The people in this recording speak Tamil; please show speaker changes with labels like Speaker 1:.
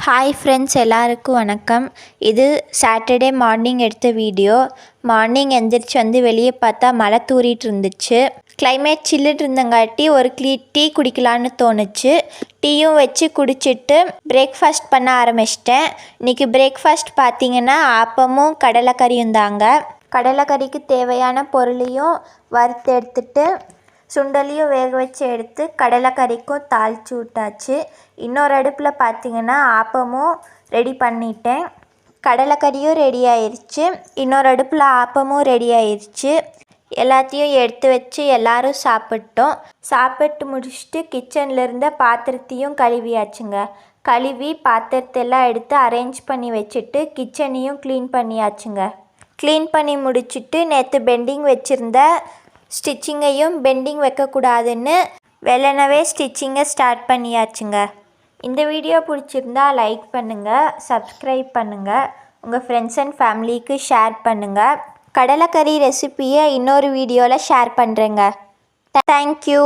Speaker 1: ஹாய் ஃப்ரெண்ட்ஸ், எல்லாருக்கும் வணக்கம். இது சாட்டர்டே மார்னிங் எடுத்த வீடியோ. மார்னிங் எந்திரிச்சு வந்து வெளியே பார்த்தா மழை தூறிட்டு இருந்துச்சு. கிளைமேட் சில்லுட்டு இருந்தங்காட்டி ஒரு டீ குடிக்கலான்னு தோணுச்சு. டீயும் வச்சு குடிச்சிட்டு பிரேக்ஃபாஸ்ட் பண்ண ஆரம்பிச்சிட்டேன். இன்றைக்கி பிரேக்ஃபாஸ்ட் பார்த்திங்கன்னா ஆப்பமும் கடலைக்கறியும் தாங்க. கடலைக்கறிக்கு தேவையான பொருளையும் வறுத்து எடுத்துட்டு சுண்டலையும் வேக வச்சு எடுத்து கடலைக்கறிக்கும் தாளித்து விட்டாச்சு. இன்னொரு அடுப்பில் பார்த்திங்கன்னா ஆப்பமும் ரெடி பண்ணிட்டேன். கடலைக்கறியும் ரெடி ஆயிடுச்சு. இன்னொரு அடுப்பில் ஆப்பமும் ரெடி ஆயிடுச்சு. எல்லாத்தையும் எடுத்து வச்சு எல்லோரும் சாப்பிட்டோம். சாப்பிட்டு முடிச்சுட்டு கிச்சனில் இருந்த பாத்திரத்தையும் கழுவியாச்சுங்க. கழுவி பாத்திரத்தெல்லாம் எடுத்து அரேஞ்ச் பண்ணி வச்சுட்டு கிச்சனையும் க்ளீன் பண்ணியாச்சுங்க. க்ளீன் பண்ணி முடிச்சுட்டு நேற்று பெண்டிங் வச்சுருந்த ஸ்டிச்சிங்கையும் பெண்டிங் வைக்கக்கூடாதுன்னு வெள்ளனவே ஸ்டிச்சிங்கை ஸ்டார்ட் பண்ணியாச்சுங்க. இந்த வீடியோ பிடிச்சிருந்தா லைக் பண்ணுங்கள், சப்ஸ்கிரைப் பண்ணுங்கள், உங்கள் ஃப்ரெண்ட்ஸ் அண்ட் ஃபேமிலிக்கு ஷேர் பண்ணுங்கள். கடலைக்கறி ரெசிப்பியை இன்னொரு வீடியோவில் ஷேர் பண்ணுறேங்க. தேங்க்யூ.